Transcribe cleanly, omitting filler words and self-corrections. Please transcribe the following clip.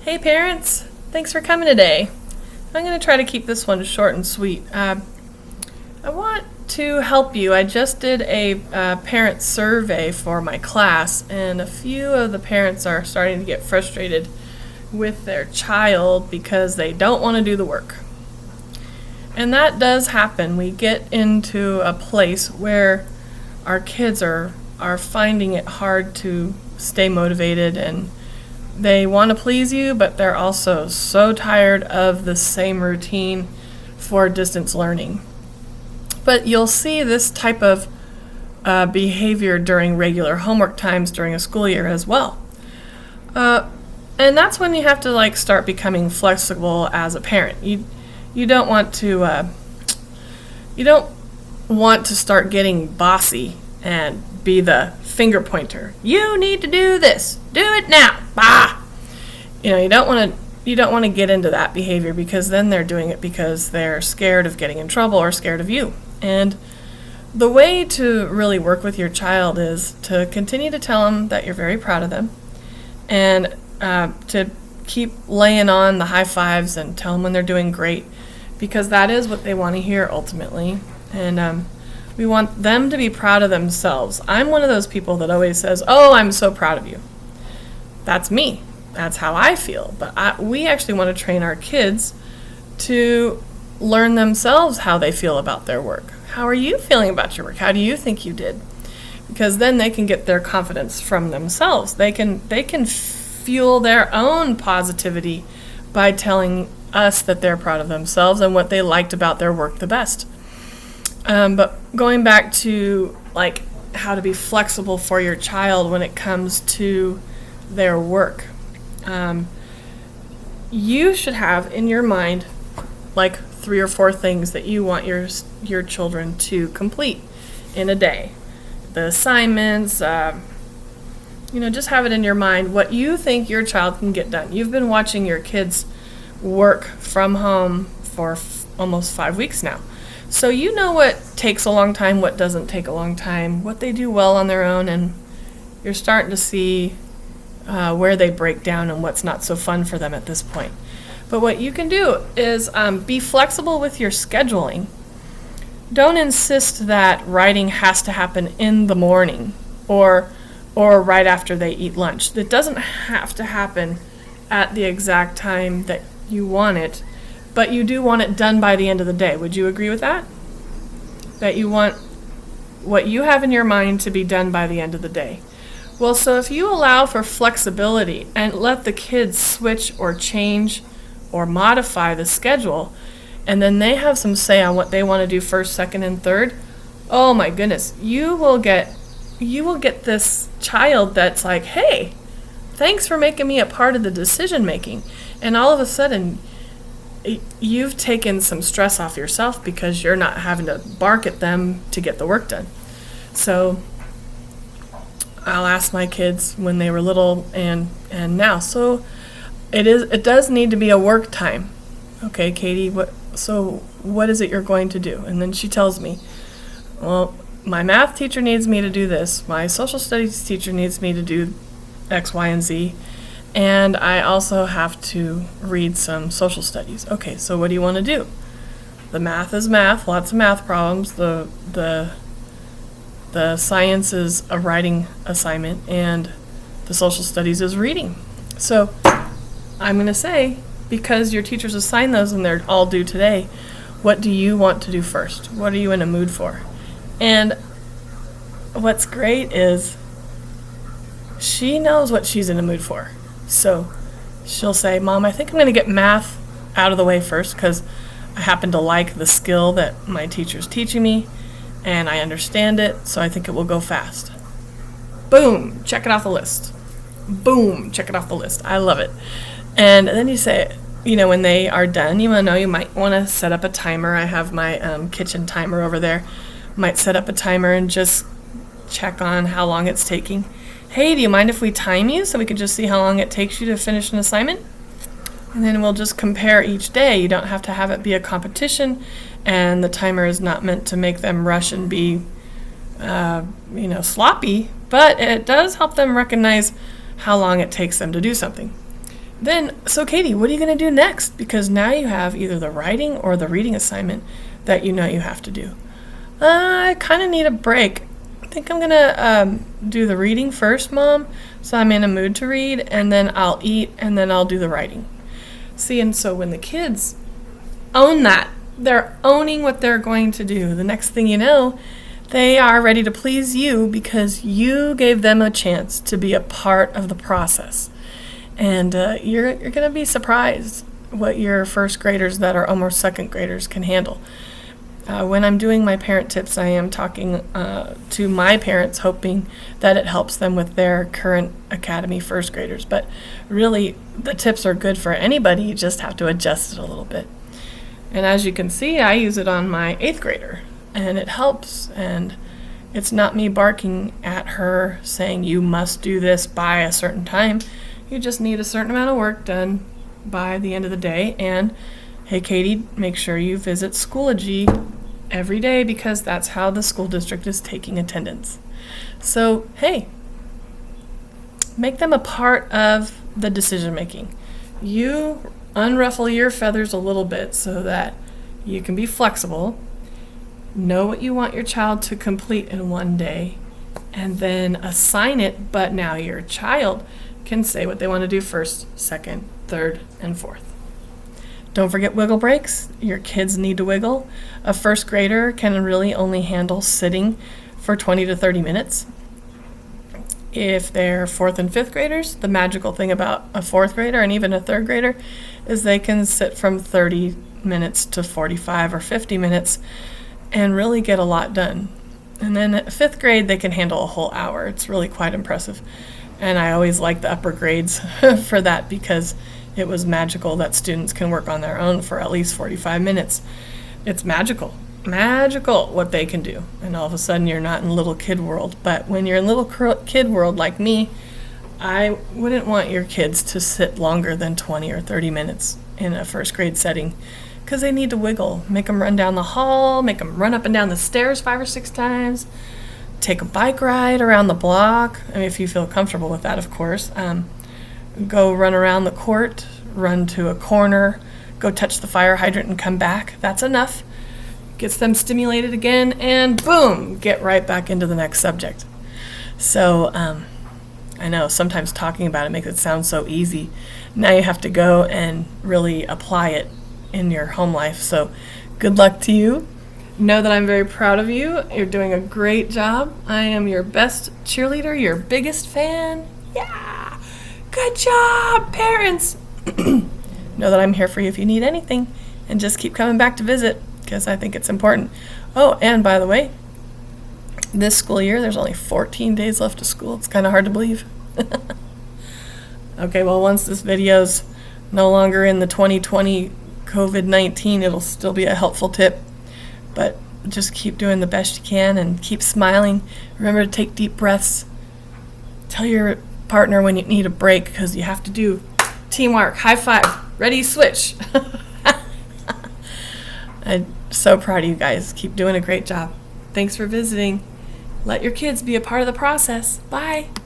Hey parents, thanks for coming today. I'm going to try to keep this one short and sweet. I want to help you. I just did a parent survey for my class, and a few of the parents are starting to get frustrated with their child because they don't want to do the work. And that does happen. We get into a place where our kids are finding it hard to stay motivated, and they want to please you, but they're also so tired of the same routine for distance learning. But you'll see this type of behavior during regular homework times during a school year as well. And that's when you have to start becoming flexible as a parent. You don't want to start getting bossy and be the finger pointer. You need to do this. Do it now. Bah. You don't want to get into that behavior, because then they're doing it because they're scared of getting in trouble or scared of you. And the way to really work with your child is to continue to tell them that you're very proud of them, and to keep laying on the high fives and tell them when they're doing great, because that is what they want to hear ultimately. And we want them to be proud of themselves. I'm one of those people that always says, "Oh, I'm so proud of you." That's me. That's how I feel. But we actually want to train our kids to learn themselves how they feel about their work. How are you feeling about your work? How do you think you did? Because then they can get their confidence from themselves. They can fuel their own positivity by telling us that they're proud of themselves and what they liked about their work the best. But going back to how to be flexible for your child when it comes to their work, you should have in your mind 3 or 4 things that you want your children to complete in a day. The assignments, just have it in your mind what you think your child can get done. You've been watching your kids work from home for almost 5 weeks now. So you know what takes a long time, what doesn't take a long time, what they do well on their own, and you're starting to see where they break down and what's not so fun for them at this point. But what you can do is be flexible with your scheduling. Don't insist that writing has to happen in the morning or right after they eat lunch. It doesn't have to happen at the exact time that you want it, but you do want it done by the end of the day. Would you agree with that? That you want what you have in your mind to be done by the end of the day. Well, so if you allow for flexibility and let the kids switch or change or modify the schedule, and then they have some say on what they want to do first, second, and third, oh my goodness, you will get this child that's like, "Hey, thanks for making me a part of the decision making." And all of a sudden, you've taken some stress off yourself because you're not having to bark at them to get the work done. So I'll ask my kids when they were little and now. So it does need to be a work time. Okay, Katie, what is it you're going to do? And then she tells me, well, my math teacher needs me to do this. My social studies teacher needs me to do X, Y, and Z. And I also have to read some social studies. Okay, so what do you want to do? The math is math, lots of math problems. The science is a writing assignment, and the social studies is reading. So I'm going to say, because your teachers assign those and they're all due today, what do you want to do first? What are you in a mood for? And what's great is she knows what she's in a mood for. So she'll say, "Mom, I think I'm going to get math out of the way first because I happen to like the skill that my teacher's teaching me, and I understand it, so I think it will go fast." Boom, check it off the list. Boom, check it off the list. I love it. And then you say, when they are done, you might want to set up a timer. I have my kitchen timer over there. Might set up a timer and just check on how long it's taking. "Hey, do you mind if we time you so we can just see how long it takes you to finish an assignment?" And then we'll just compare each day. You don't have to have it be a competition, and the timer is not meant to make them rush and be, sloppy, but it does help them recognize how long it takes them to do something. Then, so Katie, what are you going to do next? Because now you have either the writing or the reading assignment that you know you have to do. I kind of need a break. I think I'm going to do the reading first, Mom, so I'm in a mood to read, and then I'll eat, and then I'll do the writing. See, and so when the kids own that, they're owning what they're going to do. The next thing you know, they are ready to please you because you gave them a chance to be a part of the process. And you're going to be surprised what your first graders that are almost second graders can handle. When I'm doing my parent tips, I am talking to my parents, hoping that it helps them with their current academy first graders. But really, the tips are good for anybody. You just have to adjust it a little bit. And as you can see, I use it on my 8th grader, and it helps. And it's not me barking at her saying you must do this by a certain time. You just need a certain amount of work done by the end of the day. And hey, Katie, make sure you visit Schoology every day because that's how the school district is taking attendance. So, hey, make them a part of the decision making. You unruffle your feathers a little bit so that you can be flexible, know what you want your child to complete in one day, and then assign it, but now your child can say what they want to do first, second, third, and fourth. Don't forget wiggle breaks. Your kids need to wiggle. A first grader can really only handle sitting for 20 to 30 minutes. If they're 4th and 5th graders, the magical thing about a 4th grader and even a 3rd grader is they can sit from 30 minutes to 45 or 50 minutes and really get a lot done. And then at 5th grade, they can handle a whole hour. It's really quite impressive. And I always like the upper grades for that because it was magical that students can work on their own for at least 45 minutes. It's magical what they can do. And all of a sudden you're not in little kid world. But when you're in little kid world like me, I wouldn't want your kids to sit longer than 20 or 30 minutes in a first grade setting because they need to wiggle. Make them run down the hall, make them run up and down the stairs 5 or 6 times, take a bike ride around the block. I mean, if you feel comfortable with that, of course. Go run around the court, run to a corner, go touch the fire hydrant and come back. That's enough. Gets them stimulated again, and boom, get right back into the next subject. So I know sometimes talking about it makes it sound so easy. Now you have to go and really apply it in your home life. So good luck to you. Know that I'm very proud of you. You're doing a great job. I am your best cheerleader, your biggest fan. Yeah! Good job, parents! Know that I'm here for you if you need anything, and just keep coming back to visit because I think it's important. Oh, and by the way, this school year there's only 14 days left of school. It's kind of hard to believe. Okay, well, once this video's no longer in the 2020 COVID-19, it'll still be a helpful tip. But just keep doing the best you can and keep smiling. Remember to take deep breaths. Tell your partner when you need a break because you have to do teamwork. High five. Ready, switch. I'm so proud of you guys. Keep doing a great job. Thanks for visiting. Let your kids be a part of the process. Bye.